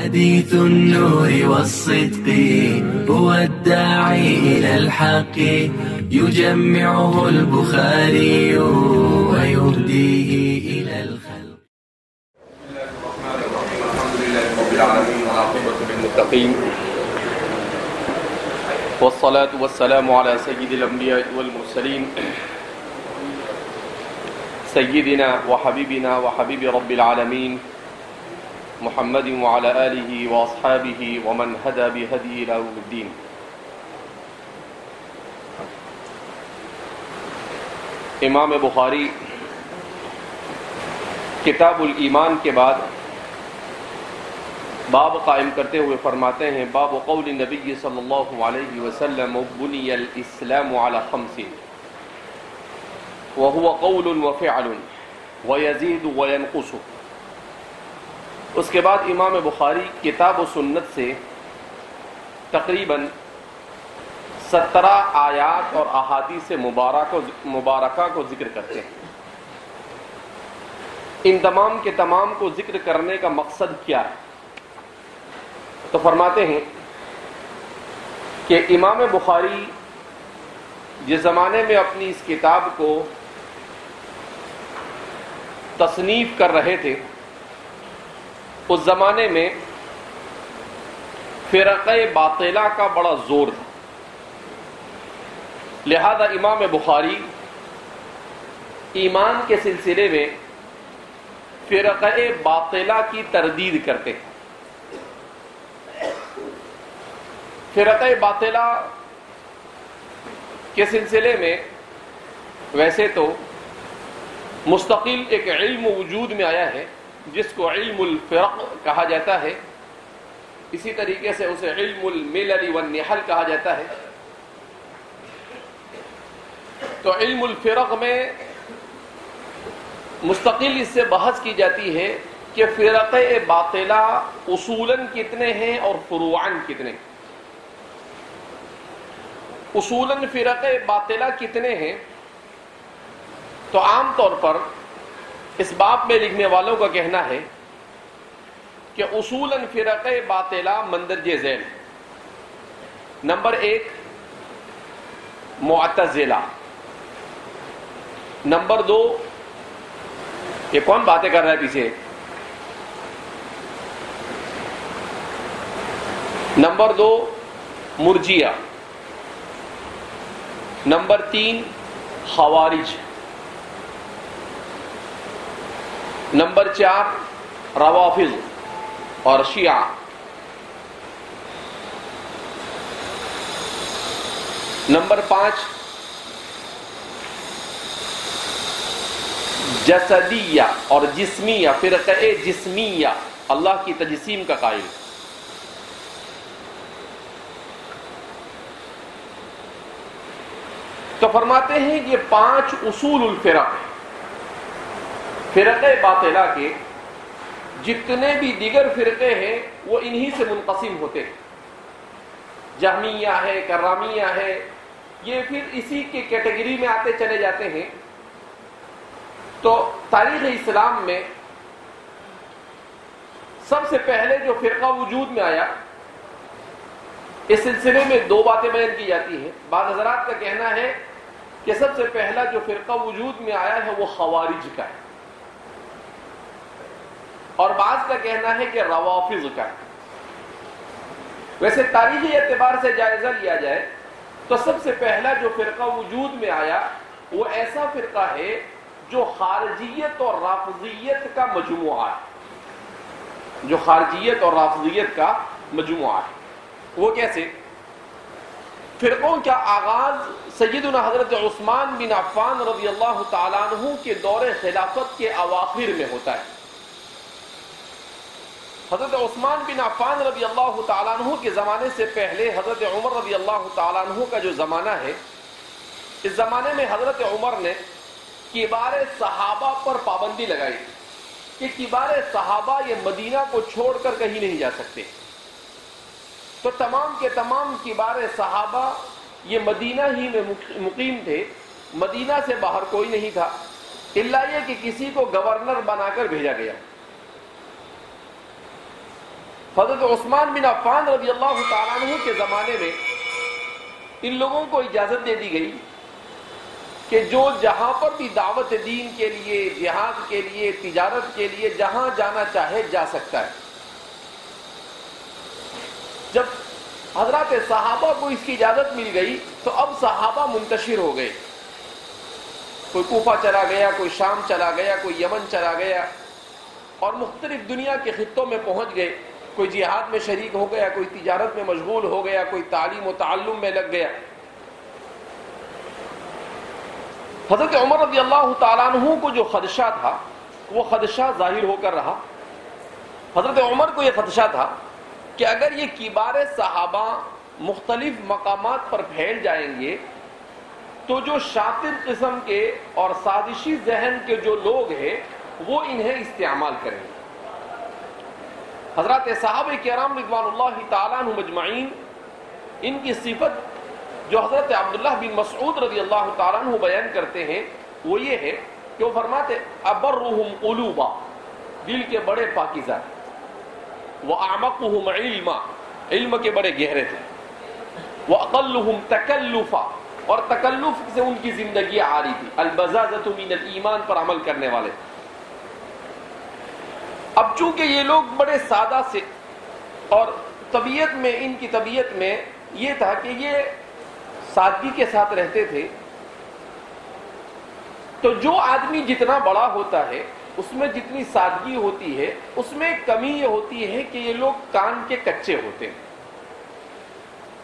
حديث النور والصدق هو الداعي إلى الحق يجمعه البخاري ويهديه إلى الخلق. بسم الله الرحمن الرحيم. الحمد لله رب العالمين والعاقبة للمتقين والصلاة والسلام على سيد الأنبياء والمرسلين سيدنا وحبيبنا وحبيب رب العالمين محمد وعلى آله وأصحابه ومن هدى بهديه إلى يوم الدين. امام بخاری کتاب الایمان کے بعد باب قائم کرتے ہوئے فرماتے ہیں باب قول نبی صلی اللہ علیہ وسلم بنی الاسلام علی خمس وهو قول وفعل ويزيد وينقص. اس کے بعد امام بخاری کتاب و سنت سے تقریباً 17 آیات اور احادیث مبارکہ کو ذکر کرتے ہیں. ان تمام کے تمام کو ذکر کرنے کا مقصد کیا ہے؟ تو فرماتے ہیں کہ امام بخاری جس زمانے میں اپنی اس کتاب کو تصنیف کر رہے تھے اس زمانے میں فرقہ باطلہ کا بڑا زور تھا. لہذا امام بخاری ایمان کے سلسلے میں فرقہ باطلہ کی تردید کرتے ہیں. فرقہ باطلہ کے سلسلے میں ویسے تو مستقل ایک علم وجود میں آیا ہے جس کو علم الفرق کہا جاتا ہے. اسی طریقے سے اسے علم الملل والنحل کہا جاتا ہے. تو علم الفرق میں مستقل اس سے بحث کی جاتی ہے کہ فرقہ باطلہ اصولاً کتنے ہیں اور فروعاً کتنے ہیں. اصولاً فرقہ باطلہ کتنے ہیں؟ تو عام طور پر اس باب میں لکھنے والوں کا کہنا ہے کہ اصولاً فرقہ باطلہ مندرجہ ذیل. نمبر 1 معتزلہ. نمبر 2 یہ کون باتیں کر رہا ہے پیچھے؟ نمبر 2 مرجیہ. نمبر 3 خوارج. نمبر 4 روافض اور شیعہ. نمبر 5 جسدیہ اور جسمیہ، فرقہ جسمیہ، اللہ کی تجسیم کا قائل. تو فرماتے ہیں یہ 5 اصول الفرق ہیں. فرقہ باطلہ کے جتنے بھی دیگر فرقے ہیں وہ انہی سے منقسم ہوتے ہیں. جہمیہ ہے، کرامیہ ہے، یہ پھر اسی کے کیٹیگری میں آتے چلے جاتے ہیں. تو تاریخ اسلام میں سب سے پہلے جو فرقہ وجود میں آیا اس سلسلے میں 2 باتیں بیان کی جاتی ہیں. بعض حضرات کا کہنا ہے کہ سب سے پہلا جو فرقہ وجود میں آیا ہے وہ خوارج کا ہے، اور بعض کا کہنا ہے کہ روافض کا ہے. ویسے تاریخی اعتبار سے جائزہ لیا جائے تو سب سے پہلا جو فرقہ وجود میں آیا وہ ایسا فرقہ ہے جو خارجیت اور رافضیت کا مجموعہ ہے. جو خارجیت اور رافضیت کا مجموعہ ہے. وہ کیسے؟ فرقوں کا آغاز سیدنا حضرت عثمان بن عفان رضی اللہ تعالیٰ عنہ کے دور خلافت کے اواخر میں ہوتا ہے. حضرت عثمان بن عفان رضی اللہ تعالیٰ عنہ کے زمانے سے پہلے حضرت عمر رضی اللہ تعالیٰ عنہ کا جو زمانہ ہے، اس زمانے میں حضرت عمر نے کبار صحابہ پر پابندی لگائی کہ کبار صحابہ یہ مدینہ کو چھوڑ کر کہیں نہیں جا سکتے. تو تمام کے تمام کبار صحابہ یہ مدینہ ہی میں مقیم تھے. مدینہ سے باہر کوئی نہیں تھا الا یہ کہ کسی کو گورنر بنا کر بھیجا گیا. حضرت عثمان بن عفان رضی اللہ تعالیٰ عنہ کے زمانے میں ان لوگوں کو اجازت دے دی گئی کہ جو جہاں پر بھی دعوت دین کے لیے، جہاد کے لیے، تجارت کے لیے جہاں جانا چاہے جا سکتا ہے۔ جب حضرات صحابہ کو اس کی اجازت مل گئی تو اب صحابہ منتشر ہو گئے، کوئی کوفہ چلا گیا، کوئی شام چلا گیا، کوئی یمن چلا گیا اور مختلف دنیا کے خطوں میں پہنچ گئے، کوئی جہاد میں شریک ہو گیا، کوئی تجارت میں مشغول ہو گیا، کوئی تعلیم و تعلم میں لگ گیا۔ حضرت عمر رضی اللہ تعالیٰ عنہ کو جو خدشہ تھا وہ خدشہ ظاہر ہو کر رہا۔ حضرت عمر کو یہ خدشہ تھا کہ اگر یہ کبار صحابہ مختلف مقامات پر پھیل جائیں گے تو جو شاطر قسم کے اور سازشی ذہن کے جو لوگ ہیں وہ انہیں استعمال کریں گے۔ حضرات صحابہ کرام رضوان اللہ تعالیٰ عنہ مجمعین، ان کی صفت جو حضرت عبداللہ بن مسعود رضی اللہ تعالیٰ عنہ بیان کرتے ہیں وہ یہ ہے کہ وہ فرماتے ابرہم قلوبا، دل کے بڑے پاکیزہ، وَأَعْمَقُهُمْ عِلْمًا، علم کے بڑے گہرے تھے، وَأَقَلُّهُمْ تَكَلُّفًا، اور تکلف سے ان کی زندگی عاری تھی، البزازۃ من الایمان پر عمل کرنے والے۔ اب چونکہ یہ لوگ بڑے سادہ سے اور طبیعت میں، ان کی طبیعت میں یہ تھا کہ یہ سادگی کے ساتھ رہتے تھے، تو جو آدمی جتنا بڑا ہوتا ہے اس میں جتنی سادگی ہوتی ہے اس میں کمی یہ ہوتی ہے کہ یہ لوگ کان کے کچے ہوتے ہیں۔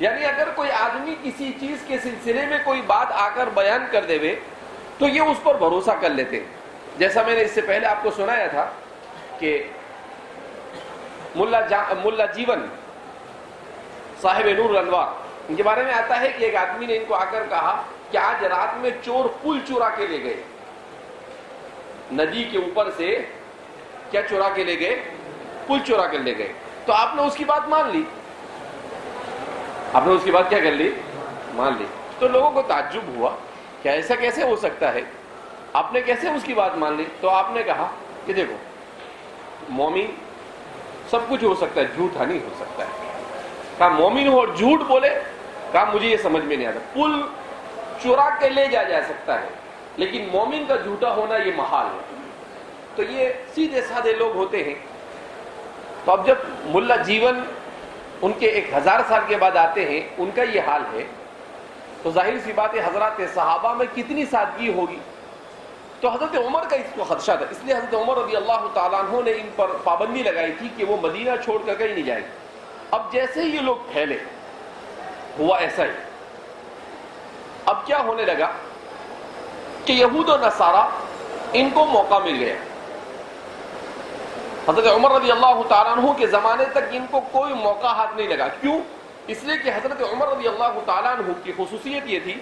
یعنی اگر کوئی آدمی کسی چیز کے سلسلے میں کوئی بات آ کر بیان کر دے تو یہ اس پر بھروسہ کر لیتے ہیں۔ جیسا میں نے اس سے پہلے آپ کو سنایا تھا کہ ملا جیون صاحب نور الانوار، ان کے بارے میں آتا ہے کہ ایک آدمی نے ان کو آ کر کہا کہ آج رات میں چور پل چورا کے لے گئے، ندی کے اوپر سے کیا چورا کے لے گئے؟ پل چورا کے لے گئے۔ تو آپ نے اس کی بات مان لی، آپ نے اس کی بات کیا کر لی؟ مان لی۔ تو لوگوں کو تعجب ہوا کہ ایسا کیسے ہو سکتا ہے، آپ نے کیسے اس کی بات مان لی؟ تو آپ نے کہا کہ دیکھو مومن سب کچھ ہو سکتا ہے، جھوٹا نہیں ہو سکتا ہے۔ کہا مومن ہو اور جھوٹ بولے؟ کہا مجھے یہ سمجھ میں نہیں آتا، پل چورا کے لے جا سکتا ہے لیکن مومن کا جھوٹا ہونا یہ محال ہے۔ تو یہ سیدھے سادے لوگ ہوتے ہیں۔ تو اب جب ملا جیون ان کے 1000 سال کے بعد آتے ہیں، ان کا یہ حال ہے، تو ظاہر سی بات ہے حضرات صحابہ میں کتنی سادگی ہوگی۔ تو حضرت عمر کا اس کو خدشہ تھا، اس لیے حضرت عمر رضی اللہ تعالیٰ عنہ نے ان پر پابندی لگائی تھی کہ وہ مدینہ چھوڑ کر کہیں نہیں جائیں گے۔ اب جیسے ہی یہ لوگ پھیلے ہوا ایسا ہی، اب کیا ہونے لگا کہ یہود و نصارہ ان کو موقع مل گیا۔ حضرت عمر رضی اللہ تعالیٰ عنہ کے زمانے تک ان کو کوئی موقع ہاتھ نہیں لگا۔ کیوں؟ اس لیے کہ حضرت عمر رضی اللہ تعالیٰ عنہ کی خصوصیت یہ تھی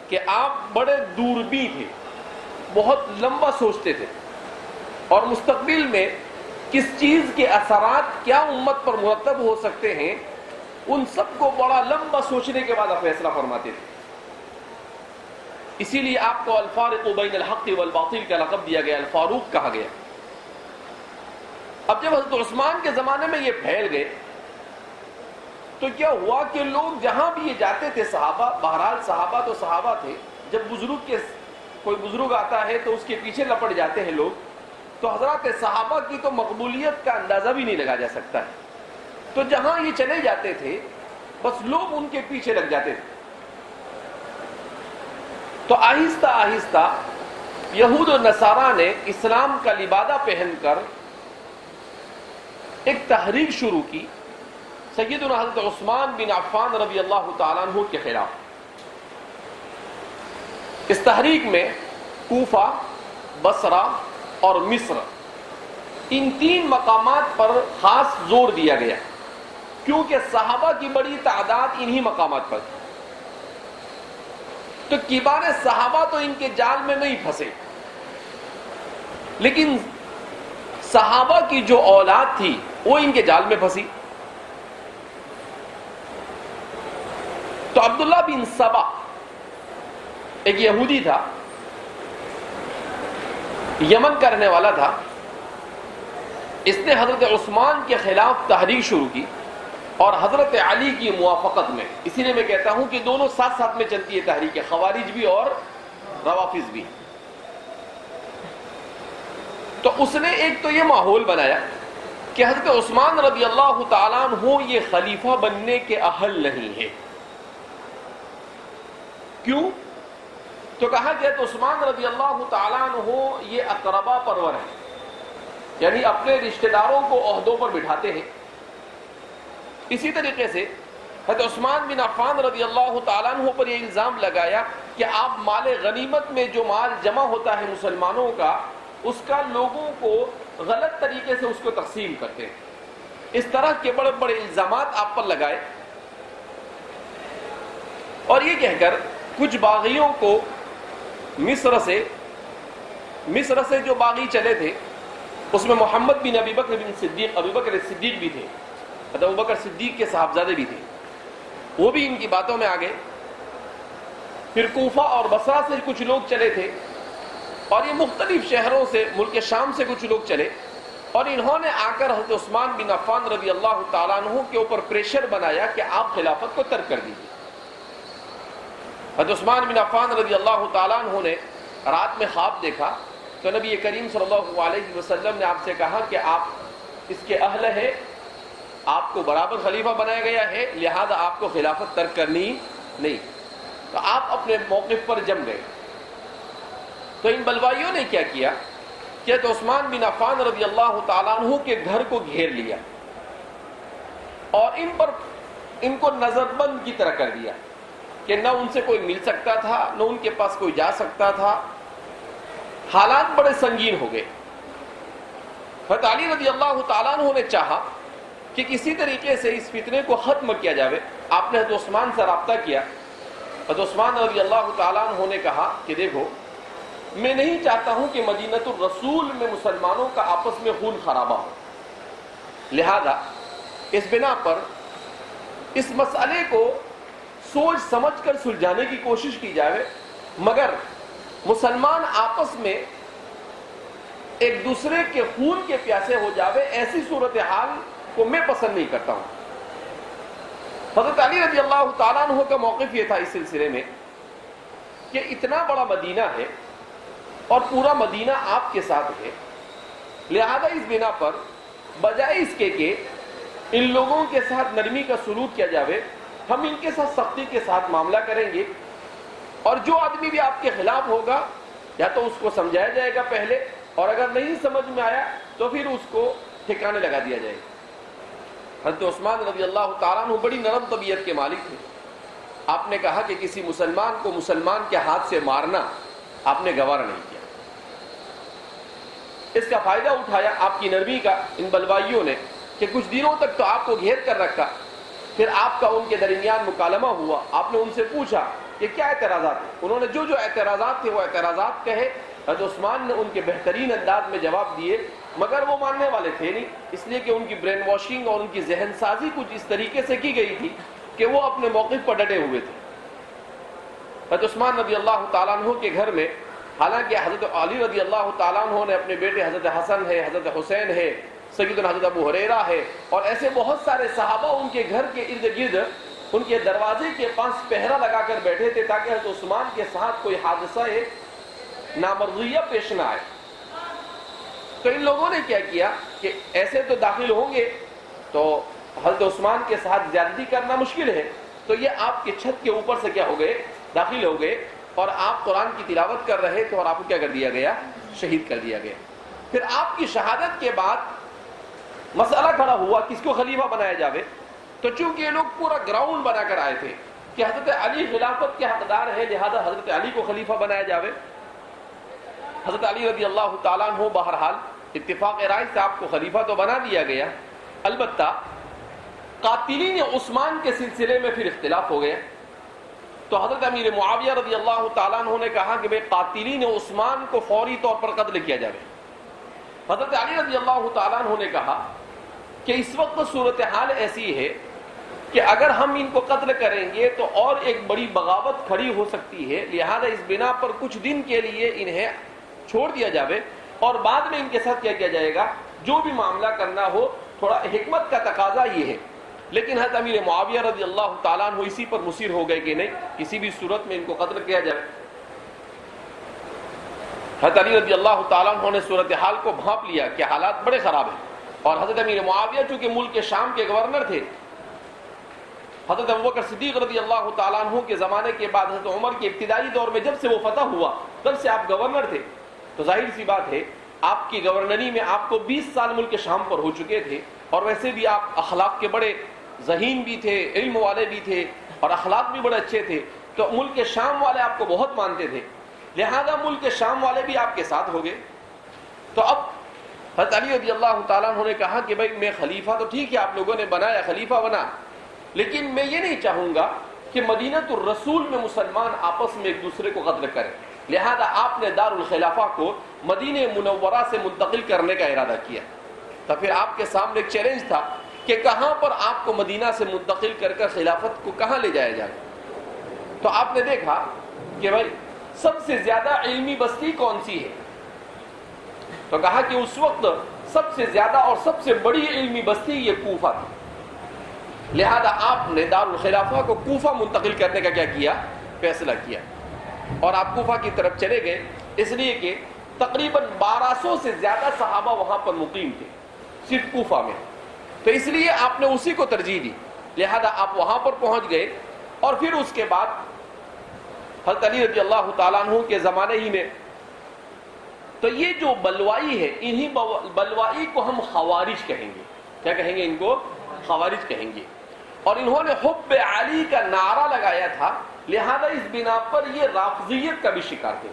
کہ آپ بڑے دوربین تھے، بہت لمبا سوچتے تھے، اور مستقبل میں کس چیز کے اثرات کیا امت پر مرتب ہو سکتے ہیں ان سب کو بڑا لمبا سوچنے کے بعد فیصلہ فرماتے تھے۔ اسی لیے آپ کو الفارق بین الحق والباطل کا لقب دیا گیا، الفاروق کہا گیا۔ اب جب حضرت عثمان کے زمانے میں یہ پھیل گئے تو کیا ہوا کہ لوگ جہاں بھی یہ جاتے تھے، صحابہ، بہرحال صحابہ تو صحابہ تھے، جب کوئی بزرگ آتا ہے تو اس کے پیچھے لپٹ جاتے ہیں لوگ، تو حضرات صحابہ کی تو مقبولیت کا اندازہ بھی نہیں لگا جا سکتا ہے۔ تو جہاں یہ چلے جاتے تھے بس لوگ ان کے پیچھے لگ جاتے تھے۔ تو آہستہ آہستہ یہود و نصارہ نے اسلام کا لبادہ پہن کر ایک تحریک شروع کی سیدنا حضرت عثمان بن عفان رضی اللہ تعالیٰ عنہ کے خلاف۔ اس تحریک میں کوفہ، بصرہ اور مصر، ان 3 مقامات پر خاص زور دیا گیا کیونکہ صحابہ کی بڑی تعداد انہی مقامات پر تھی۔ تو کبار صحابہ تو ان کے جال میں نہیں پھنسے، لیکن صحابہ کی جو اولاد تھی وہ ان کے جال میں پھنسی۔ تو عبداللہ بن سبا ایک یہودی تھا، یمن کا رہنے والا تھا، اس نے حضرت عثمان کے خلاف تحریک شروع کی اور حضرت علی کی موافقت میں. اسی لیے میں کہتا ہوں کہ دونوں ساتھ ساتھ میں چلتی ہے تحریک، خوارج بھی اور روافض بھی. تو اس نے ایک تو یہ ماحول بنایا کہ حضرت عثمان رضی اللہ تعالیٰ عنہ یہ خلیفہ بننے کے اہل نہیں ہے. کیوں؟ تو کہا کہ حضرت عثمان رضی اللہ تعالیٰ عنہ یہ اقربا پرور ہے، یعنی اپنے رشتہ داروں کو عہدوں پر بٹھاتے ہیں. اسی طریقے سے حضرت عثمان بن عفان رضی اللہ تعالیٰ عنہ پر یہ الزام لگایا کہ آپ مال غنیمت میں جو مال جمع ہوتا ہے مسلمانوں کا، اس کا لوگوں کو غلط طریقے سے اس کو تقسیم کرتے ہیں. اس طرح کے بڑے بڑے الزامات آپ پر لگائے، اور یہ کہہ کر کچھ باغیوں کو مصر سے جو باغی چلے تھے، اس میں محمد بن ابی بکر بن صدیق، ابو بکر صدیق بھی تھے، ابو بکر صدیق کے صاحبزادے بھی تھے، وہ بھی ان کی باتوں میں آ گئے. پھر کوفہ اور بصرہ سے کچھ لوگ چلے تھے، اور یہ مختلف شہروں سے، ملک شام سے کچھ لوگ چلے، اور انہوں نے آ کر حضرت عثمان بن عفان رضی اللہ تعالیٰ عنہ کے اوپر پریشر بنایا کہ آپ خلافت کو ترک کر دیجیے. حضرت عثمان بن عفان رضی اللہ تعالیٰ عنہ نے رات میں خواب دیکھا تو نبی کریم صلی اللہ علیہ وسلم نے آپ سے کہا کہ آپ اس کے اہل ہیں، آپ کو برابر خلیفہ بنایا گیا ہے، لہذا آپ کو خلافت ترک کرنی نہیں. تو آپ اپنے موقف پر جم گئے. تو ان بلوائیوں نے کیا کیا کہ تو عثمان بن عفان رضی اللہ تعالیٰ عنہ کے گھر کو گھیر لیا اور ان کو نظر بند کی طرح کر دیا کہ نہ ان سے کوئی مل سکتا تھا، نہ ان کے پاس کوئی جا سکتا تھا. حالات بڑے سنگین ہو گئے. حضرت علی رضی اللہ تعالیٰ عنہ نے چاہا کہ کسی طریقے سے اس فتنے کو ختم کیا جاوے. آپ نے حضرت عثمان سے رابطہ کیا. حضرت عثمان رضی اللہ تعالیٰ عنہ نے کہا کہ دیکھو، میں نہیں چاہتا ہوں کہ مدینۃ الرسول میں مسلمانوں کا آپس میں خون خرابہ ہو، لہذا اس بنا پر اس مسئلے کو سوچ سمجھ کر سلجھانے کی کوشش کی جائے، مگر مسلمان آپس میں ایک دوسرے کے خون کے پیاسے ہو جاوے، ایسی صورتحال کو میں پسند نہیں کرتا ہوں. حضرت علی رضی اللہ تعالیٰ عنہ کا موقف یہ تھا اس سلسلے میں کہ اتنا بڑا مدینہ ہے اور پورا مدینہ آپ کے ساتھ ہے، لہذا اس بنا پر بجائے اس کے کہ ان لوگوں کے ساتھ نرمی کا سلوک کیا جاوے، ہم ان کے ساتھ سختی کے ساتھ معاملہ کریں گے، اور جو آدمی بھی آپ کے خلاف ہوگا یا تو اس کو سمجھایا جائے گا پہلے، اور اگر نہیں سمجھ میں آیا تو پھر اس کو ٹھکانے لگا دیا جائے گا. حضرت عثمان رضی اللہ تعالیٰ عنہ بڑی نرم طبیعت کے مالک تھے. آپ نے کہا کہ کسی مسلمان کو مسلمان کے ہاتھ سے مارنا آپ نے گوارا نہیں کیا. اس کا فائدہ اٹھایا آپ کی نرمی کا ان بلوائیوں نے کہ کچھ دنوں تک تو آپ کو گھیر کر رکھا. پھر آپ کا ان کے درمیان مکالمہ ہوا. آپ نے ان سے پوچھا کہ کیا اعتراضات ہیں. انہوں نے جو اعتراضات تھے وہ اعتراضات کہے. حضرت عثمان نے ان کے بہترین انداز میں جواب دیے، مگر وہ ماننے والے تھے نہیں، اس لیے کہ ان کی برین واشنگ اور ان کی ذہن سازی کچھ اس طریقے سے کی گئی تھی کہ وہ اپنے موقف پر ڈٹے ہوئے تھے. حضرت عثمان رضی اللہ تعالیٰ عنہ کے گھر میں، حالانکہ حضرت علی رضی اللہ تعالیٰ عنہ نے اپنے بیٹے حضرت حسن ہے، حضرت حسین ہے، سیدنا حضرت ابو ہریرہ ہے، اور ایسے بہت سارے صحابہ ان کے گھر کے ارد گرد ان کے دروازے کے پاس پہرا لگا کر بیٹھے تھے تاکہ حضرت عثمان کے ساتھ کوئی حادثہ نامرضیہ پیش نہ آئے. تو ان لوگوں نے کیا کیا کہ ایسے تو داخل ہوں گے تو حضرت عثمان کے ساتھ زیادتی کرنا مشکل ہے، تو یہ آپ کے چھت کے اوپر سے کیا ہو گئے، داخل ہو گئے، اور آپ قرآن کی تلاوت کر رہے تھے اور آپ کو کیا کر دیا گیا، شہید کر دیا گیا. پھر آپ کی شہادت کے بعد مسئلہ کھڑا ہوا کس کو خلیفہ بنایا جاوے. تو چونکہ یہ لوگ پورا گراؤنڈ بنا کر آئے تھے کہ حضرت علی خلافت کے حقدار ہے، لہذا حضرت علی کو خلیفہ بنایا جاوے. حضرت علی رضی اللہ تعالیٰ عنہ بہرحال اتفاق رائے سے آپ کو خلیفہ تو بنا دیا گیا، البتہ قاتلین عثمان کے سلسلے میں پھر اختلاف ہو گیا. تو حضرت امیر معاویہ رضی اللہ تعالیٰ عنہ نے کہا کہ بھئی قاتلین عثمان کو فوری طور پر قتل کیا جائے. حضرت علی رضی اللہ تعالیٰ عنہ نے کہا کہ اس وقت صورتحال ایسی ہے کہ اگر ہم ان کو قتل کریں گے تو اور ایک بڑی بغاوت کھڑی ہو سکتی ہے، لہذا اس بنا پر کچھ دن کے لیے انہیں چھوڑ دیا جاوے اور بعد میں ان کے ساتھ کیا کیا جائے گا، جو بھی معاملہ کرنا ہو تھوڑا حکمت کا تقاضا یہ ہے. لیکن حضرت امیر معاویہ رضی اللہ تعالیٰ عنہ اسی پر مصر ہو گئے کہ نہیں, کسی بھی صورت میں ان کو قتل کیا جائے. حضرت علی رضی اللہ تعالیٰ عنہ نے صورتحال کو بھانپ لیا کہ حالات بڑے خراب ہیں, اور حضرت امیر معاویہ چونکہ ملک کے شام کے گورنر تھے, حضرت ابوبکر صدیق رضی اللہ تعالیٰ عنہ کے زمانے کے بعد حضرت عمر کے ابتدائی دور میں جب سے وہ فتح ہوا تب سے آپ گورنر تھے, تو ظاہر سی بات ہے آپ کی گورنری میں آپ کو 20 سال ملک شام پر ہو چکے تھے, اور ویسے بھی آپ اخلاق کے بڑے ذہین بھی تھے, علم والے بھی تھے, اور اخلاق بھی بڑے اچھے تھے, تو ملک شام والے آپ کو بہت مانتے تھے, لہذا ملک شام والے بھی آپ کے ساتھ ہو گئے. تو اب حضرت علی رضی اللہ تعالیٰ عنہ نے کہا کہ بھائی میں خلیفہ تو ٹھیک ہے آپ لوگوں نے بنایا, خلیفہ بنا, لیکن میں یہ نہیں چاہوں گا کہ مدینۃ الرسول میں مسلمان آپس میں ایک دوسرے کو قتل کریں, لہذا آپ نے دار الخلافہ کو مدینہ منورہ سے منتقل کرنے کا ارادہ کیا. تو پھر آپ کے سامنے ایک چیلنج تھا کہ کہاں پر آپ کو مدینہ سے منتقل کر کر خلافت کو کہاں لے جایا جائے. تو آپ نے دیکھا کہ بھائی سب سے زیادہ علمی بستی کون سی ہے, تو کہا کہ اس وقت سب سے زیادہ اور سب سے بڑی علمی بستی یہ کوفہ تھی, لہذا آپ نے دار الخلافہ کو کوفہ منتقل کرنے کا کیا کیا, فیصلہ کیا, اور آپ کوفہ کی طرف چلے گئے, اس لیے کہ تقریباً 1200 سے زیادہ صحابہ وہاں پر مقیم تھے صرف کوفہ میں, تو اس لیے آپ نے اسی کو ترجیح دی, لہذا آپ وہاں پر پہنچ گئے. اور پھر اس کے بعد حضرت علی رضی اللہ تعالیٰ عنہ کے زمانے ہی میں تو یہ جو بلوائی ہے, انہی بلوائی کو ہم خوارج کہیں گے. کیا کہیں گے؟ ان کو خوارج کہیں گے. اور انہوں نے حب علی کا نعرہ لگایا تھا, لہذا اس بنا پر یہ رافضیت کا بھی شکار تھے,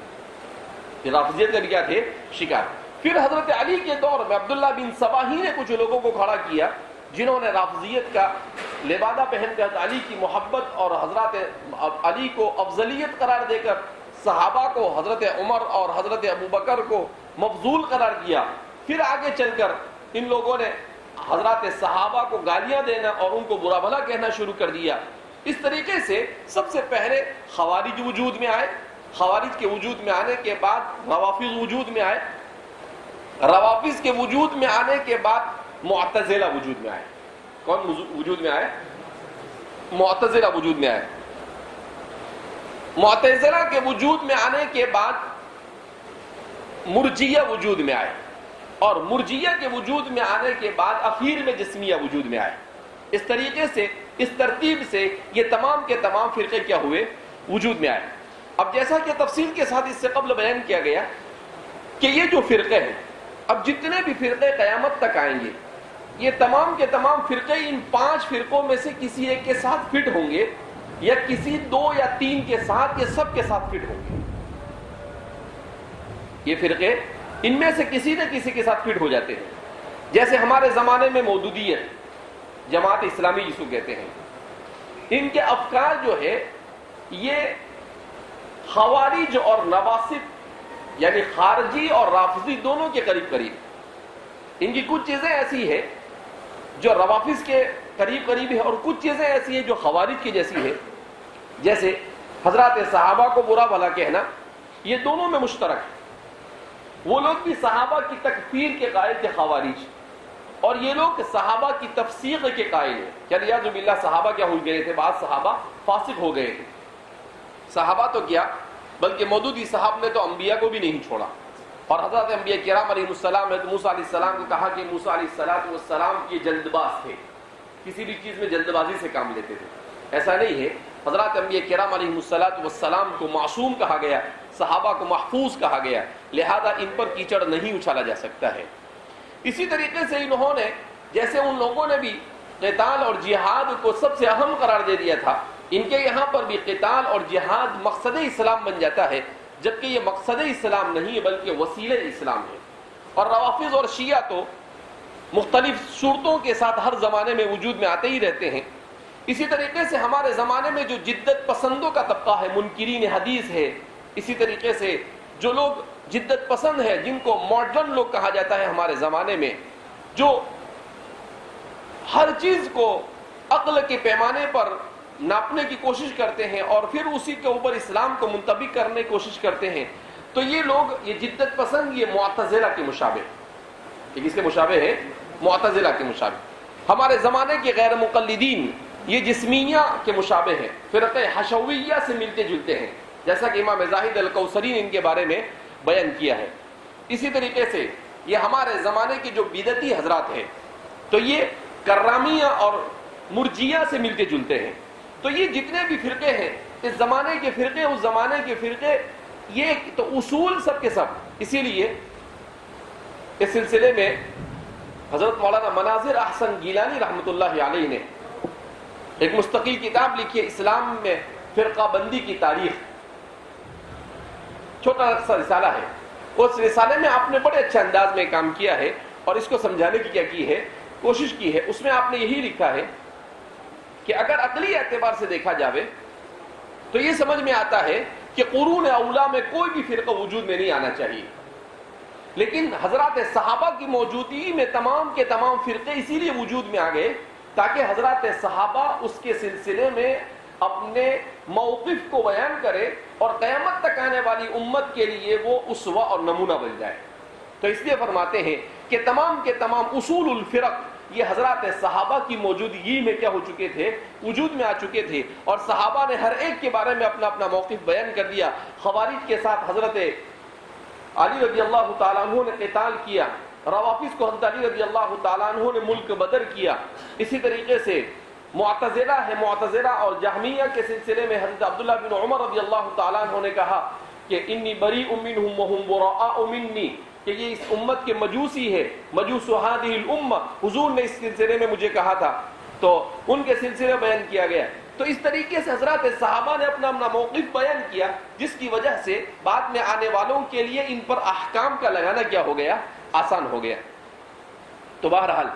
یہ رافضیت کا بھی کیا تھے, شکار. پھر حضرت علی کے دور میں عبداللہ بن سبا ہی نے کچھ لوگوں کو کھڑا کیا جنہوں نے رافضیت کا لبادہ پہن کر حضرت علی کی محبت اور حضرت علی کو افضلیت قرار دے کر صحابہ کو, حضرت عمر اور حضرت ابوبکر کو مفضول قرار دیا. پھر آگے چل کر ان لوگوں نے حضرات صحابہ کو گالیاں دینا اور ان کو برا بھلا کہنا شروع کر دیا. اس طریقے سے سب سے پہلے خوارج وجود میں آئے, خوارج کے وجود میں آنے کے بعد روافض وجود میں آئے, روافض کے وجود میں آنے کے بعد معتزلہ وجود میں آئے. کون وجود میں آئے؟ معتزلہ وجود میں آئے. معتزلہ کے وجود میں آنے کے بعد مرجیہ وجود میں آئے, اور مرجیہ کے وجود میں آنے کے بعد اخیر میں جسمیہ وجود میں آئے. اس طریقے سے, اس ترتیب سے یہ تمام کے تمام فرقے کیا ہوئے, وجود میں آئے. اب جیسا کہ تفصیل کے ساتھ اس سے قبل بیان کیا گیا کہ یہ جو فرقے ہیں, اب جتنے بھی فرقے قیامت تک آئیں گے, یہ تمام کے تمام فرقے ان 5 فرقوں میں سے کسی ایک کے ساتھ فٹ ہوں گے, یا کسی 2 یا 3 کے ساتھ, یا سب کے ساتھ فٹ ہوں گے. یہ فرقے ان میں سے کسی نہ کسی کے ساتھ فٹ ہو جاتے ہیں. جیسے ہمارے زمانے میں مودودیت, جماعت اسلامی جس کو کہتے ہیں, ان کے افکار جو ہے یہ خوارج اور نواصب یعنی خارجی اور رافضی دونوں کے قریب قریب. ان کی کچھ چیزیں ایسی ہے جو روافض کے قریب قریب ہے, اور کچھ چیزیں ایسی ہیں جو خوارج کی جیسی ہے. جیسے حضرات صحابہ کو برا بھلا کہنا, یہ دونوں میں مشترک ہے. وہ لوگ بھی صحابہ کی تکفیر کے قائل تھے خوارج, اور یہ لوگ صحابہ کی تفسیق کے قائل ہیں. یعنی یعوذ باللہ صحابہ کیا ہو گئے تھے, بعض صحابہ فاسق ہو گئے تھے. صحابہ تو کیا بلکہ مودودی صاحب نے تو انبیاء کو بھی نہیں چھوڑا, اور حضرت انبیاء کرام علیہ السلام نے موسیٰ علیہ السلام کو کہا کہ موسیٰ علیہ السلام یہ جلد باز تھے, کسی بھی چیز میں جلد بازی سے کام لیتے تھے. ایسا نہیں ہے, حضرات انبیاء کرام علیہ السلام کو معصوم کہا گیا, صحابہ کو محفوظ کہا گیا, لہذا ان پر کیچڑ نہیں اچھالا جا سکتا ہے. اسی طریقے سے انہوں نے, جیسے ان لوگوں نے بھی قتال اور جہاد کو سب سے اہم قرار دے دیا تھا, ان کے یہاں پر بھی قتال اور جہاد مقصد اسلام بن جاتا ہے, جبکہ یہ مقصد اسلام نہیں ہے بلکہ وسیلہ اسلام ہے. اور روافض اور شیعہ تو مختلف صورتوں کے ساتھ ہر زمانے میں وجود میں آتے ہی رہتے ہیں. اسی طریقے سے ہمارے زمانے میں جو جدت پسندوں کا طبقہ ہے, منکرین حدیث ہے, اسی طریقے سے جو لوگ جدت پسند ہے, جن کو ماڈرن لوگ کہا جاتا ہے ہمارے زمانے میں, جو ہر چیز کو عقل کے پیمانے پر ناپنے کی کوشش کرتے ہیں اور پھر اسی کے اوپر اسلام کو منطبق کرنے کی کوشش کرتے ہیں, تو یہ لوگ, یہ جدت پسند, یہ معتزلہ کے مشابہ. یہ کس کے مشابہ ہے؟ معتزلہ کے مشابہ. ہمارے زمانے کے غیر مقلدین یہ جسمیہ کے مشابہ ہیں، فرقہ حشویہ سے ملتے جلتے ہیں، جیسا کہ امام زاہد الکوثری نے ان کے بارے میں بیان کیا ہے. اسی طریقے سے یہ ہمارے زمانے کے جو بدعتی حضرات ہیں تو یہ کرامیہ اور مرجیہ سے ملتے جلتے ہیں. تو یہ جتنے بھی فرقے ہیں، اس زمانے کے فرقے، اس زمانے کے فرقے، یہ تو اصول سب کے سب. اسی لیے اس سلسلے میں حضرت مولانا مناظر احسن گیلانی رحمۃ اللہ علیہ نے ایک مستقل کتاب لکھی ہے، اسلام میں فرقہ بندی کی تاریخ. چھوٹا سا رسالہ ہے. اس رسالے میں آپ نے بڑے اچھے انداز میں کام کیا ہے اور اس کو سمجھانے کی کیا کی ہے، کوشش کی ہے. اس میں آپ نے یہی لکھا ہے کہ اگر عقلی اعتبار سے دیکھا جاوے تو یہ سمجھ میں آتا ہے کہ قرون اولا میں کوئی بھی فرقہ وجود میں نہیں آنا چاہیے، لیکن حضرات صحابہ کی موجودگی میں تمام کے تمام فرقے اسی لیے وجود میں آ گئے تاکہ حضرات صحابہ اس کے سلسلے میں اپنے موقف کو بیان کرے اور قیامت تک آنے والی امت کے لیے وہ اسوہ اور نمونہ بن جائے. تو اس لیے فرماتے ہیں کہ تمام کے تمام اصول الفرق یہ حضرات صحابہ کی موجودگی میں کیا ہو چکے تھے، وجود میں آ چکے تھے، اور صحابہ نے ہر ایک کے بارے میں اپنا اپنا موقف بیان کر دیا. خوارج کے ساتھ حضرت علی رضی اللہ تعالیٰ عنہ نے قتال کیا، روافض کو حضرت علی رضی اللہ تعالیٰ عنہ نے ملک بدر کیا. اسی طریقے سے معتزلہ ہے، معتزلہ اور جہمیہ کے سلسلے میں حضرت عبداللہ بن عمر رضی اللہ تعالیٰ عنہ نے کہا کہ انی بریء منہم وہم براء منی، کہ یہ اس امت کے مجوسی ہے، مجوس ہذہ الامہ. حضور نے اس سلسلے میں مجھے کہا تھا، تو ان کے سلسلے میں بیان کیا گیا. تو اس طریقے سے حضرات صحابہ نے اپنا اپنا موقف بیان کیا، جس کی وجہ سے بعد میں آنے والوں کے لیے ان پر احکام کا لگانا کیا ہو گیا، آسان ہو گیا. تو بہرحال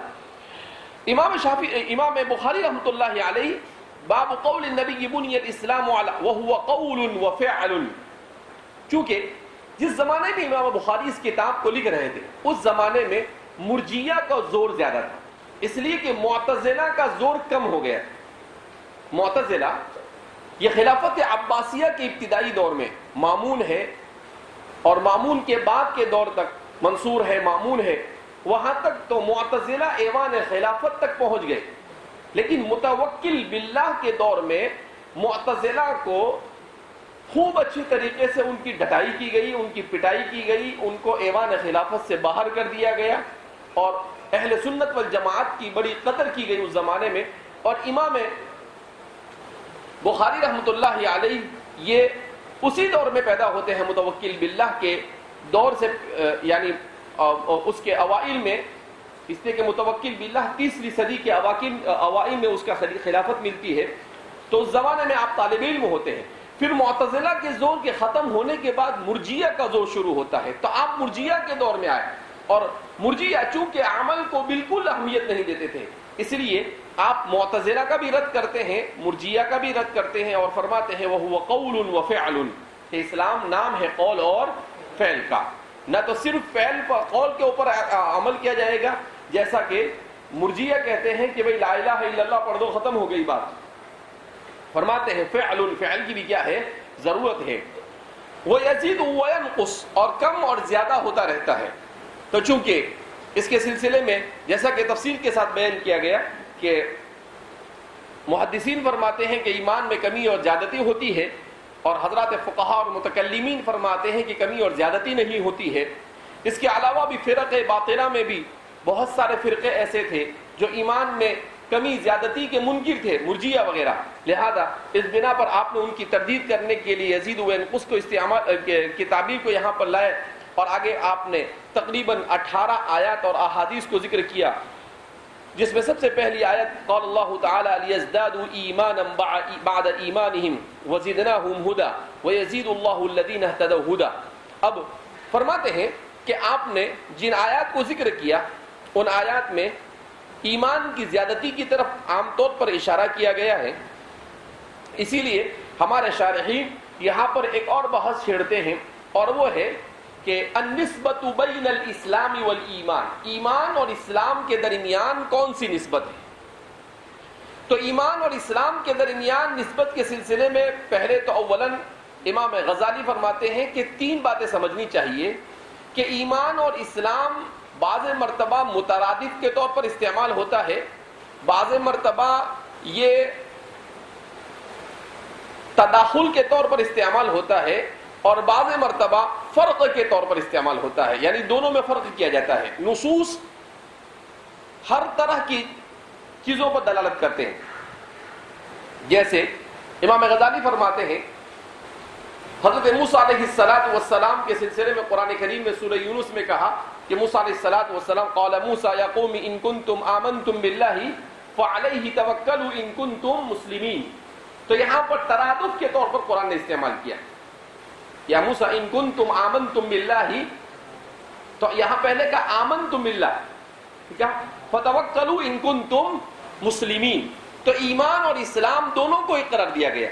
امام بخاری رحمۃ اللہ علیہ باب قول النبی بنی الاسلام علی وهو قول وفعل، چونکہ جس زمانے میں امام بخاری اس کتاب کو لکھ رہے تھے اس زمانے میں مرجیہ کا زور زیادہ تھا، اس لیے کہ معتزلہ کا زور کم ہو گیا. معتزلہ یہ خلافت عباسیہ کے ابتدائی دور میں مامون ہے، اور مامون کے بعد کے دور تک منصور ہے، مامون ہے، وہاں تک تو معتزلہ ایوان خلافت تک پہنچ گئے. لیکن متوکل باللہ کے دور میں معتزلہ کو خوب اچھی طریقے سے ان کی ڈٹائی کی گئی، ان کی پٹائی کی گئی، ان کو ایوان خلافت سے باہر کر دیا گیا، اور اہل سنت والجماعت کی بڑی قدر کی گئی اس زمانے میں. اور امام بخاری رحمۃ اللہ علیہ یہ اسی دور میں پیدا ہوتے ہیں، متوکل باللہ کے دور سے، یعنی اس کے اوائل میں، اس لیے کہ متوکل باللہ تیسری صدی کے اوائل میں اس کا خلافت ملتی ہے. تو اس زمانے میں آپ طالب علم ہوتے ہیں. پھر معتزلہ کے زور کے ختم ہونے کے بعد مرجیہ کا زور شروع ہوتا ہے، تو آپ مرجیہ کے دور میں آئے، اور مرجیہ چونکہ عمل کو بالکل اہمیت نہیں دیتے تھے، اس لیے آپ معتزلہ کا بھی رد کرتے ہیں، مرجیہ کا بھی رد کرتے ہیں، اور فرماتے ہیں وہو قول وفعل، کہ اسلام نام ہے قول اور فعل کا. نہ تو صرف فعل پر، قول کے اوپر عمل کیا جائے گا، جیسا کہ مرجیہ کہتے ہیں کہ بھئی لا الہ الا اللہ پڑھ دو ختم ہو گئی بات. فرماتے ہیں فعل، فعل کی بھی کیا ہے، ضرورت ہے. وَيَزِيدُ وَيَنْقُصُ، اور کم اور زیادہ ہوتا رہتا ہے. تو چونکہ اس کے سلسلے میں جیسا کہ تفصیل کے ساتھ بیان کیا گیا کہ محدثین فرماتے ہیں کہ ایمان میں کمی اور زیادتی ہوتی ہے، اور حضرات فقہاء اور متکلمین فرماتے ہیں کہ کمی اور زیادتی نہیں ہوتی ہے. اس کے علاوہ بھی فرق باطنہ میں بھی بہت سارے فرقے ایسے تھے جو ایمان میں کمی زیادتی کے منکر تھے، مرجیہ وغیرہ. لہذا اس بنا پر آپ نے ان کی تردید کرنے کے لیے یزید و ینقص کو استعمال کی تعبیر کو یہاں پر لائے، اور آگے آپ نے تقریباً 18 آیات اور احادیث کو ذکر کیا، جس میں سب سے پہلی آیت قال اللہ تعالی لیزدادوا ایمانا بعد ایمانہم وزدناہم ہدی ویزید اللہ الذین اہتدوا ہدی. اب فرماتے ہیں کہ آپ نے جن آیات کو ذکر کیا ان آیات میں ایمان کی زیادتی کی طرف عام طور پر اشارہ کیا گیا ہے. اسی لیے ہمارے شارحین یہاں پر ایک اور بحث چھیڑتے ہیں، اور وہ ہے کہ النسبت بین الاسلام والایمان، ایمان اور اسلام کے درمیان کون سی نسبت ہے. تو ایمان اور اسلام کے درمیان نسبت کے سلسلے میں پہلے تو اولاً امام غزالی فرماتے ہیں کہ 3 باتیں سمجھنی چاہیے کہ ایمان اور اسلام بعض مرتبہ مترادف کے طور پر استعمال ہوتا ہے، بعض مرتبہ یہ تداخل کے طور پر استعمال ہوتا ہے، اور بعض مرتبہ فرق کے طور پر استعمال ہوتا ہے، یعنی دونوں میں فرق کیا جاتا ہے۔ نصوص ہر طرح کی چیزوں پر دلالت کرتے ہیں، جیسے امام غزالی فرماتے ہیں حضرت موسیٰ علیہ السلام کے سلسلے میں قرآن کریم میں سورہ یونس میں کہا کہ موسیٰ علیہ السلام قال موسیٰ یا قوم ان کنتم آمنتم باللہ فعلیہ توکلوا ان کنتم مسلمین، تو یہاں پر ترادف کے طور پر قرآن نے استعمال کیا، یا موسیٰ ان کنتم آمنتم باللہ، تو یہاں پہلے کا آمنتم باللہ، ٹھیک ہے، فتوکلوا ان کنتم مسلمین، تو ایمان اور اسلام دونوں کو ایک قرار دیا گیا،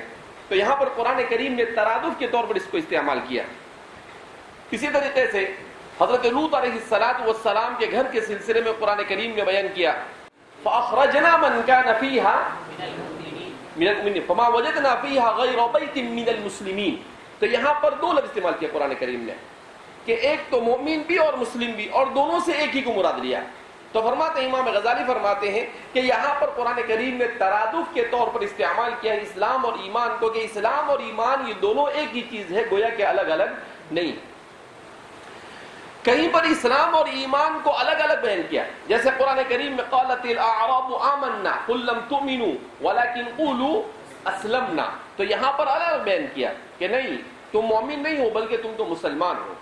تو یہاں پر قرآن کریم نے ترادف کے طور پر اس کو استعمال کیا۔ اسی طریقے سے حضرت لوط علیہ السلام کے گھر کے سلسلے میں قرآن کریم نے بیان کیا فَأَخْرَجْنَا مَنْ كَانَ فِيهَا مِنَ الْمُؤْمِنِينَ فَمَا وَجَدْنَا فِيهَا غَيْرَ بَيْتٍ مِنَ الْمُسْلِمِينَ، تو یہاں پر دو لفظ استعمال کیا قرآن کریم نے کہ ایک تو مومن بھی اور مسلم بھی، اور دونوں سے ایک ہی کو مراد لیا۔ تو فرماتے ہیں امام غزالی فرماتے ہیں کہ یہاں پر قرآن کریم نے ترادف کے طور پر استعمال کیا ہے اسلام اور ایمان کو، کہ اسلام اور ایمان یہ دونوں ایک ہی چیز ہے، گویا کہ الگ الگ نہیں۔ کہیں پر اسلام اور ایمان کو الگ الگ بیان کیا، جیسے قرآن کریم میں قالت الاعراب آمنا قل لم تؤمنوا ولكن قولوا اسلمنا، تو یہاں پر الگ الگ بیان کیا کہ نہیں تم مومن نہیں ہو بلکہ تم تو مسلمان ہو۔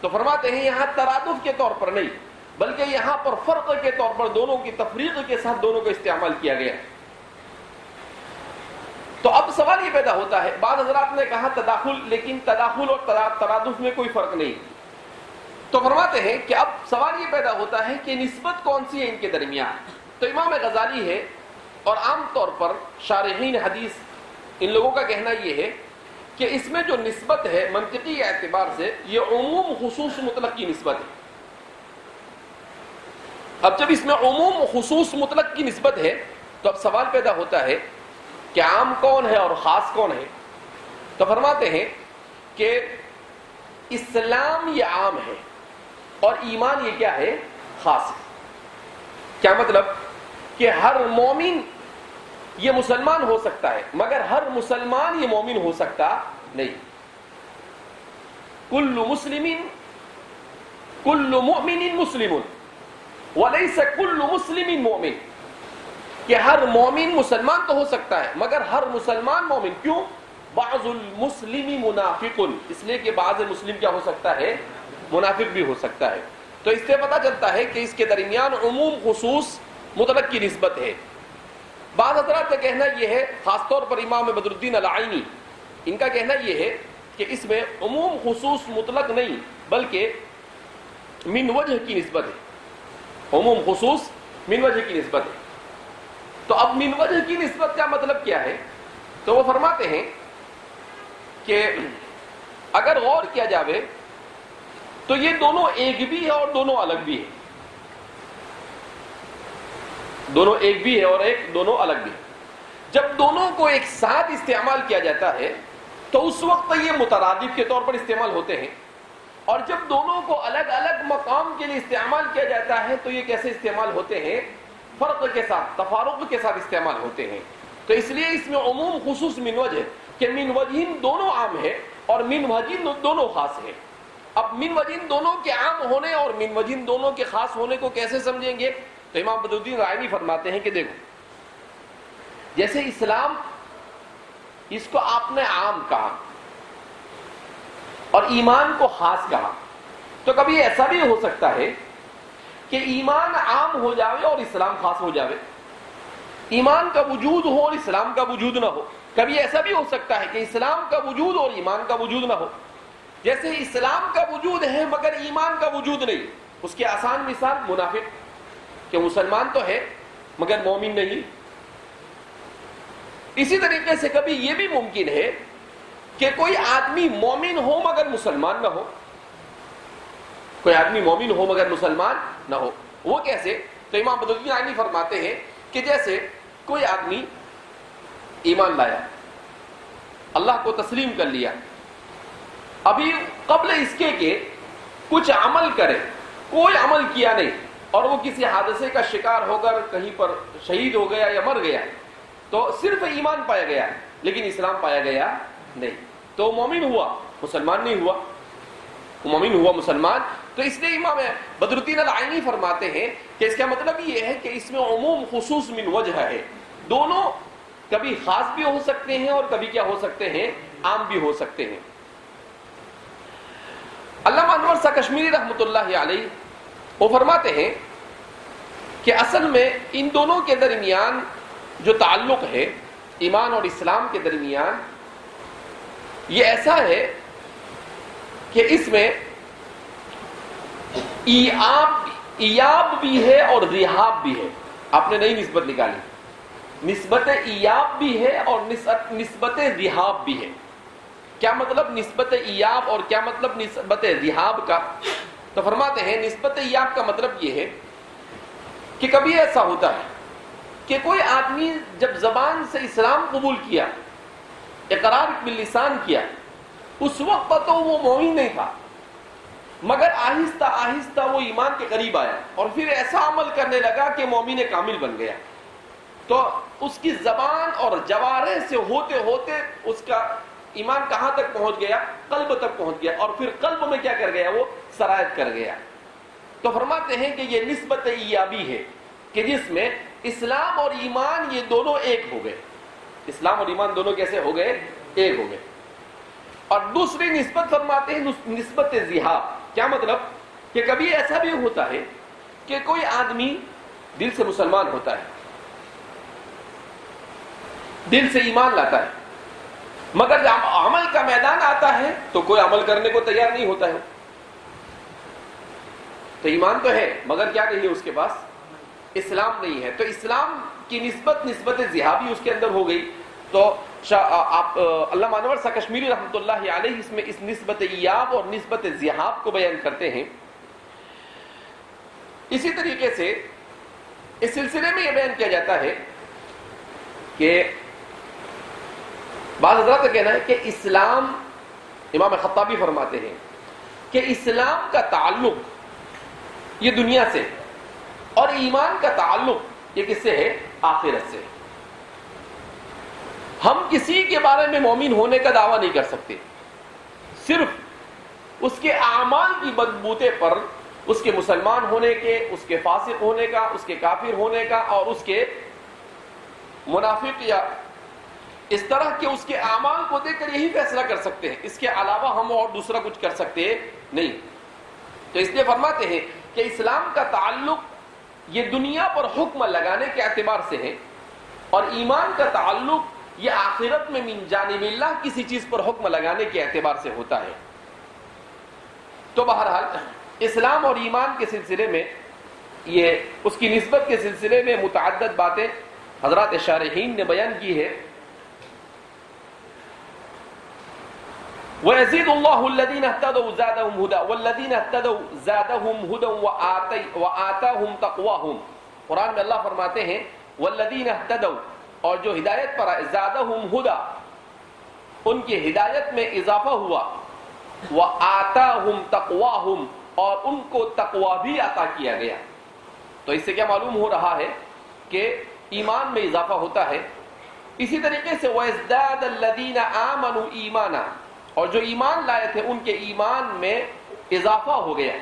تو فرماتے ہیں یہاں ترادف کے طور پر نہیں بلکہ یہاں پر فرق کے طور پر دونوں کی تفریق کے ساتھ دونوں کو استعمال کیا گیا۔ تو اب سوال یہ پیدا ہوتا ہے، بعض حضرات نے کہا تداخل، لیکن تداخل اور ترادف میں کوئی فرق نہیں، تو فرماتے ہیں کہ اب سوال یہ پیدا ہوتا ہے کہ نسبت کون سی ہے ان کے درمیان؟ تو امام غزالی ہے اور عام طور پر شارحین حدیث ان لوگوں کا کہنا یہ ہے کہ اس میں جو نسبت ہے منطقی اعتبار سے یہ عموم خصوص مطلق کی نسبت ہے۔ اب جب اس میں عموم خصوص مطلق کی نسبت ہے تو اب سوال پیدا ہوتا ہے کہ عام کون ہے اور خاص کون ہے؟ تو فرماتے ہیں کہ اسلام یہ عام ہے اور ایمان یہ کیا ہے؟ خاص ہے۔ کیا مطلب؟ کہ ہر مومن یہ مسلمان ہو سکتا ہے مگر ہر مسلمان یہ مومن ہو سکتا نہیں۔ کل مسلم کل مؤمن مسلم ولیس کل مسلم مومن، کہ ہر مومن مسلمان تو ہو سکتا ہے مگر ہر مسلمان مومن کیوں؟ بعض المسلم منافق، اس لیے کہ بعض مسلم کیا ہو سکتا ہے؟ منافق بھی ہو سکتا ہے۔ تو اس سے پتہ چلتا ہے کہ اس کے درمیان عموم خصوص مطلق کی نسبت ہے۔ بعض حضرات کا کہنا یہ ہے، خاص طور پر امام بدر الدین العینی، ان کا کہنا یہ ہے کہ اس میں عموم خصوص مطلق نہیں بلکہ من وجہ کی نسبت ہے، عموم خصوص من وجہ کی نسبت ہے۔ تو اب من وجہ کی نسبت کا مطلب کیا ہے؟ تو وہ فرماتے ہیں کہ اگر غور کیا جاوے تو یہ دونوں ایک بھی ہے اور دونوں الگ بھی ہے، دونوں ایک بھی ہے اور دونوں الگ بھی ہے۔ جب دونوں کو ایک ساتھ استعمال کیا جاتا ہے تو اس وقت یہ مترادف کے طور پر استعمال ہوتے ہیں، اور جب دونوں کو الگ الگ مقام کے لیے استعمال کیا جاتا ہے تو یہ کیسے استعمال ہوتے ہیں؟ فرق کے ساتھ، تفارق کے ساتھ استعمال ہوتے ہیں۔ تو اس لیے اس میں عموم خصوص من وجہ کہ من وجہن دونوں عام ہے اور من وجہن دونوں خاص ہے۔ اب من وجہن دونوں کے عام ہونے اور من وجہن دونوں کے خاص ہونے کو کیسے سمجھیں گے؟ تو امام بدر الدین العینی فرماتے ہیں کہ دیکھو، جیسے اسلام اس کو آپ نے عام کہا اور ایمان کو خاص کہا، تو کبھی ایسا بھی ہو سکتا ہے کہ ایمان عام ہو جاوے اور اسلام خاص ہو جاوے، ایمان کا وجود ہو اور اسلام کا وجود نہ ہو۔ کبھی ایسا بھی ہو سکتا ہے کہ اسلام کا وجود اور ایمان کا وجود نہ ہو، جیسے اسلام کا وجود ہے مگر ایمان کا وجود نہیں۔ اس کی آسان مثال منافق، کہ مسلمان تو ہے مگر مومن نہیں۔ اسی طریقے سے کبھی یہ بھی ممکن ہے کہ کوئی آدمی مومن ہو مگر مسلمان نہ ہو، کوئی آدمی مومن ہو مگر مسلمان نہ ہو۔ وہ کیسے؟ تو امام بدر الدین العینی فرماتے ہیں کہ جیسے کوئی آدمی ایمان لایا، اللہ کو تسلیم کر لیا، ابھی قبل اس کے کہ کچھ عمل کرے، کوئی عمل کیا نہیں اور وہ کسی حادثے کا شکار ہو کر کہیں پر شہید ہو گیا یا مر گیا تو صرف ایمان پایا گیا لیکن اسلام پایا گیا نہیں، تو مومن ہوا، مسلمان نہیں ہوا، مومن ہوا مسلمان۔ تو اس لیے امام بدر الدین العینی فرماتے ہیں کہ اس کا مطلب یہ ہے کہ اس میں عموم خصوص من وجہ ہے، دونوں کبھی خاص بھی ہو سکتے ہیں اور کبھی کیا ہو سکتے ہیں، عام بھی ہو سکتے ہیں۔ علامہ انور شاہ کشمیری رحمۃ اللہ علیہ وہ فرماتے ہیں کہ اصل میں ان دونوں کے درمیان جو تعلق ہے ایمان اور اسلام کے درمیان، یہ ایسا ہے کہ اس میں ایاب بھی ہے اور ریحاب بھی ہے۔ آپ نے نئی نسبت نکالی، نسبت ایاب بھی ہے اور نسبت ریحاب بھی ہے۔ کیا مطلب نسبت ایاب اور کیا مطلب نسبت ریحاب کا؟ تو فرماتے ہیں نسبت ایاب کا مطلب یہ ہے کہ کبھی ایسا ہوتا ہے کہ کوئی آدمی جب زبان سے اسلام قبول کیا، اقرار باللسان کیا، اس وقت تو وہ مومن نہیں تھا، مگر آہستہ آہستہ وہ ایمان کے قریب آیا اور پھر ایسا عمل کرنے لگا کہ مومن کامل بن گیا، تو اس کی زبان اور جوارح سے ہوتے ہوتے اس کا ایمان کہاں تک پہنچ گیا؟ قلب تک پہنچ گیا، اور پھر قلب میں کیا کر گیا؟ وہ سرایت کر گیا۔ تو فرماتے ہیں کہ یہ نسبت ایابی ہے کہ جس میں اسلام اور ایمان یہ دونوں ایک ہو گئے، اسلام اور ایمان دونوں کیسے ہو گئے؟ ایک ہو گئے۔ اور دوسری نسبت فرماتے ہیں نسبت ذہاب۔ کیا مطلب؟ کہ کبھی ایسا بھی ہوتا ہے کہ کوئی آدمی دل سے مسلمان ہوتا ہے، دل سے ایمان لاتا ہے، مگر جب عمل کا میدان آتا ہے تو کوئی عمل کرنے کو تیار نہیں ہوتا ہے۔ تو ایمان تو ہے مگر کیا نہیں ہے اس کے پاس؟ اسلام نہیں ہے۔ تو اسلام کی نسبت ذہابی اس کے اندر ہو گئی۔ تو آپ علامہ انور شاہ کشمیری رحمۃ اللہ علیہ اس میں اس نسبت ایاب اور نسبت ذہاب کو بیان کرتے ہیں۔ اسی طریقے سے اس سلسلے میں یہ بیان کیا جاتا ہے کہ بعض حضرات کا کہنا ہے کہ اسلام، امام خطابی فرماتے ہیں کہ اسلام کا تعلق یہ دنیا سے اور ایمان کا تعلق یہ کس سے ہے؟ آخرت سے۔ ہم کسی کے بارے میں مومن ہونے کا دعویٰ نہیں کر سکتے، صرف اس کے اعمال کی بدبوتے پر اس کے مسلمان ہونے کے، اس کے فاسق ہونے کا، اس کے کافر ہونے کا اور اس کے منافق یا اس طرح کے اس کے اعمال کو دیکھ کر یہی فیصلہ کر سکتے ہیں، اس کے علاوہ ہم اور دوسرا کچھ کر سکتے نہیں۔ تو اس لیے فرماتے ہیں کہ اسلام کا تعلق یہ دنیا پر حکم لگانے کے اعتبار سے ہے اور ایمان کا تعلق یہ آخرت میں من جانب اللہ کسی چیز پر حکم لگانے کے اعتبار سے ہوتا ہے۔ تو بہرحال اسلام اور ایمان کے سلسلے میں یہ اس کی نسبت کے سلسلے میں متعدد باتیں حضرات شارحین نے بیان کی ہے۔ وَيَزِيدُ اللَّهُ الَّذِينَ اهْتَدَوْا زَادَهُمْ هُدًى وَالَّذِينَ اهْتَدَوْا زَادَهُمْ هُدًى وَآتَاهُمْ تَقْوَاهُمْ۔ قرآن میں اللہ فرماتے ہیں وَالَّذِينَ اهْتَدَوْا، اور جو ہدایت پر زَادَهُمْ هُدًى، ان کی ہدایت میں اضافہ ہوا، وَآتَاهُمْ تَقْوَاهُمْ، اور ان کو تقوی بھی عطا کیا گیا۔ تو اس سے کیا معلوم ہو رہا ہے کہ ایمان میں اضافہ ہوتا ہے۔ اسی طریقے سے وَيَزْدَادَ الَّذِينَ آمَنُوا إِيمَانًا، اور جو ایمان لائے تھے ان کے ایمان میں اضافہ ہو گیا،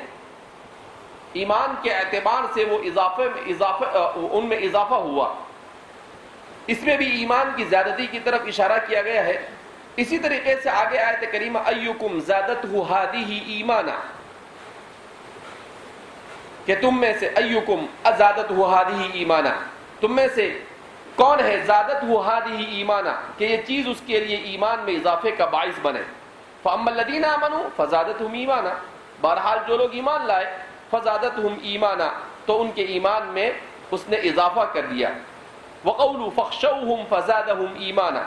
ایمان کے اعتبار سے وہ ان میں اضافہ ہوا۔ اس میں بھی ایمان کی زیادتی کی طرف اشارہ کیا گیا ہے۔ اسی طریقے سے آگے آیت کریمہ ایکم زادتہ ہذہ ایمانا، کہ تم میں سے ایکم ازادتہ ہذہ ایمانا، تم میں سے کون ہے زادتہ ہذہ ایمانا کہ یہ چیز اس کے لیے ایمان میں اضافے کا باعث بنے۔ فَأَمَّا الَّذِينَ آمَنُوا فَزَادَتْهُمْ ایمانا، بہرحال جو لوگ ایمان لائے فَزَادَتْهُمْ ایمانا، تو ان کے ایمان میں اس نے اضافہ کر دیا۔ وَقَوْلُوا فَاخْشَوْهُمْ فَزَادَهُمْ ایمانا،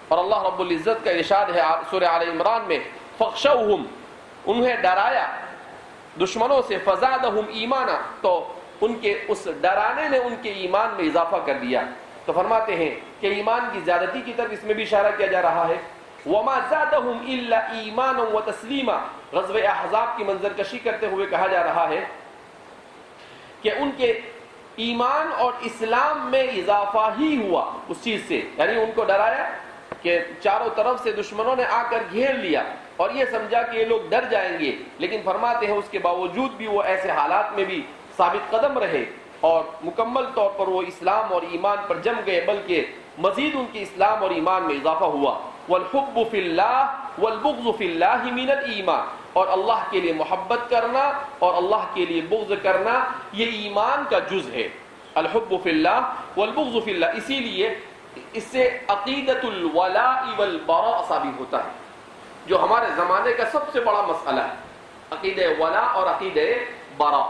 اور اللہ رب العزت کا ارشاد ہے سورہ آل عمران میں فَاخْشَوْهُمْ، انہیں ڈرایا دشمنوں سے، فَزَادَهُمْ ایمانا، تو ان کے اس ڈرانے نے ان کے ایمان میں اضافہ کر دیا۔ تو فرماتے ہیں کہ ایمان کی زیادتی کی طرف اس میں بھی اشارہ کیا جا رہا ہے۔ وَمَا زَادَهُمْ إِلَّا إِيمَانًا وَتَسْلِيمًا، غزوہ احزاب کی منظر کشی کرتے ہوئے کہا جا رہا ہے کہ ان کے ایمان اور اسلام میں اضافہ ہی ہوا اس چیز سے، یعنی ان کو ڈرایا کہ چاروں طرف سے دشمنوں نے آ کر گھیر لیا اور یہ سمجھا کہ یہ لوگ ڈر جائیں گے، لیکن فرماتے ہیں اس کے باوجود بھی وہ ایسے حالات میں بھی ثابت قدم رہے اور مکمل طور پر وہ اسلام اور ایمان پر جم گئے، بلکہ مزید ان کے اسلام اور ایمان میں اضافہ ہوا۔ والحب فی اللہ والبغض فی اللہ من الایمان، اور اللہ کے لیے محبت کرنا اور اللہ کے لیے بغض کرنا یہ ایمان کا جز ہے۔ الحب فی اللہ والبغض فی اللہ، اسی لیے اس سے عقیدۃ الولاء والبراء ثابت ہوتا ہے، جو ہمارے زمانے کا سب سے بڑا مسئلہ ہے، عقیدہ ولاء اور عقیدہ براء۔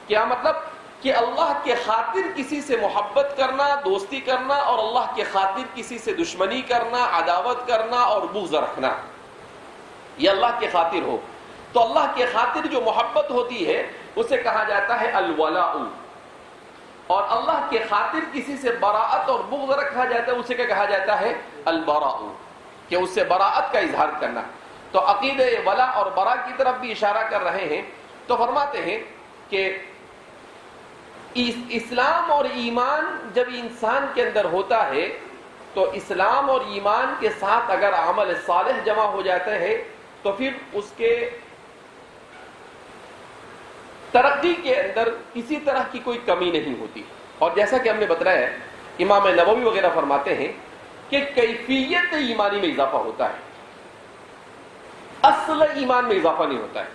کیا مطلب؟ کہ اللہ کے خاطر کسی سے محبت کرنا، دوستی کرنا، اور اللہ کے خاطر کسی سے دشمنی کرنا، عداوت کرنا اور بغض رکھنا، یہ اللہ کے خاطر ہو تو اللہ کے خاطر جو محبت ہوتی ہے اسے کہا جاتا ہے الولاء، اور اللہ کے خاطر کسی سے براءت اور بغض رکھا جاتا ہے اسے کیا کہا جاتا ہے البراء، کہ اس سے براءت کا اظہار کرنا۔ تو عقیدہ ولاء اور براء کی طرف بھی اشارہ کر رہے ہیں، تو فرماتے ہیں کہ اسلام اور ایمان جب انسان کے اندر ہوتا ہے تو اسلام اور ایمان کے ساتھ اگر عمل صالح جمع ہو جاتا ہے تو پھر اس کے ترقی کے اندر کسی طرح کی کوئی کمی نہیں ہوتی۔ اور جیسا کہ ہم نے بتایا ہے، امام نووی وغیرہ فرماتے ہیں کہ کیفیت ایمانی میں اضافہ ہوتا ہے، اصل ایمان میں اضافہ نہیں ہوتا ہے۔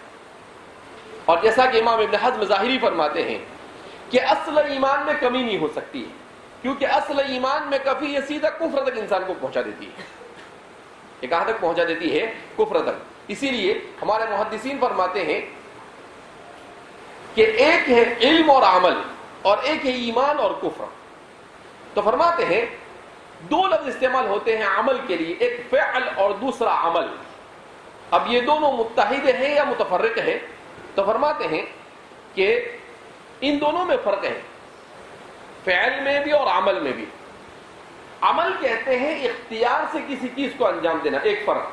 اور جیسا کہ امام ابن حزم ظاہری فرماتے ہیں کہ اصل ایمان میں کمی نہیں ہو سکتی، کیونکہ اصل ایمان میں کبھی یہ سیدھا کفر تک انسان کو پہنچا دیتی ہے، یہ کہاں تک پہنچا دیتی ہے؟ کفر تک۔ اسی لیے ہمارے محدثین فرماتے ہیں کہ ایک ہے علم اور عمل اور ایک ہے ایمان اور کفر، تو فرماتے ہیں دو لفظ استعمال ہوتے ہیں عمل کے لیے، ایک فعل اور دوسرا عمل۔ اب یہ دونوں متحد ہیں یا متفرق ہیں؟ تو فرماتے ہیں کہ ان دونوں میں فرق ہے، فعل میں بھی اور عمل میں بھی۔ عمل کہتے ہیں اختیار سے کسی چیز کو انجام دینا، ایک فرق،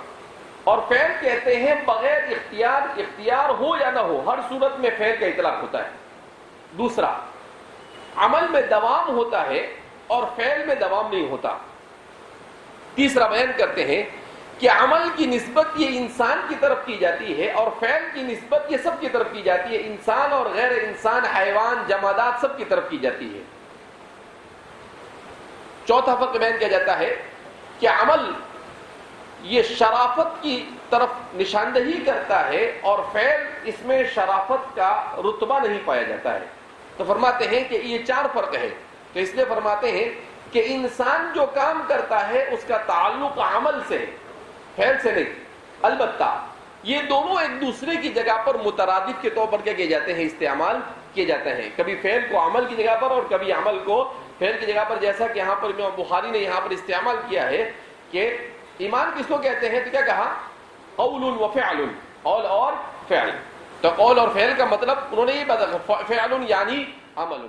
اور فعل کہتے ہیں بغیر اختیار ہو یا نہ ہو ہر صورت میں فعل کا اطلاق ہوتا ہے۔ دوسرا، عمل میں دوام ہوتا ہے اور فعل میں دوام نہیں ہوتا۔ تیسرا بیان کرتے ہیں کہ عمل کی نسبت یہ انسان کی طرف کی جاتی ہے اور فعل کی نسبت یہ سب کی طرف کی جاتی ہے، انسان اور غیر انسان، حیوان، جمادات سب کی طرف کی جاتی ہے۔ چوتھا فرق بیان کیا جاتا ہے کہ عمل یہ شرافت کی طرف نشاندہی کرتا ہے اور فعل اس میں شرافت کا رتبہ نہیں پایا جاتا ہے۔ تو فرماتے ہیں کہ یہ چار فرق ہے، تو اس لیے فرماتے ہیں کہ انسان جو کام کرتا ہے اس کا تعلق عمل سے، فعل سے نہیں۔ البتہ یہ دونوں ایک دوسرے کی جگہ پر مترادف کے طور پر کیا کیے جاتے ہیں؟ استعمال کیے جاتے ہیں، کبھی فعل کو عمل کی جگہ پر اور کبھی عمل کو فعل کی جگہ پر، جیسا کہ یہاں پر امام بخاری نے یہاں پر استعمال کیا ہے کہ ایمان کس کو کہتے ہیں؟ تو کیا کہا؟ قول و فعل، قول اور فعل۔ تو قول اور فعل کا مطلب انہوں نے یہ بتا، فعل یعنی عمل۔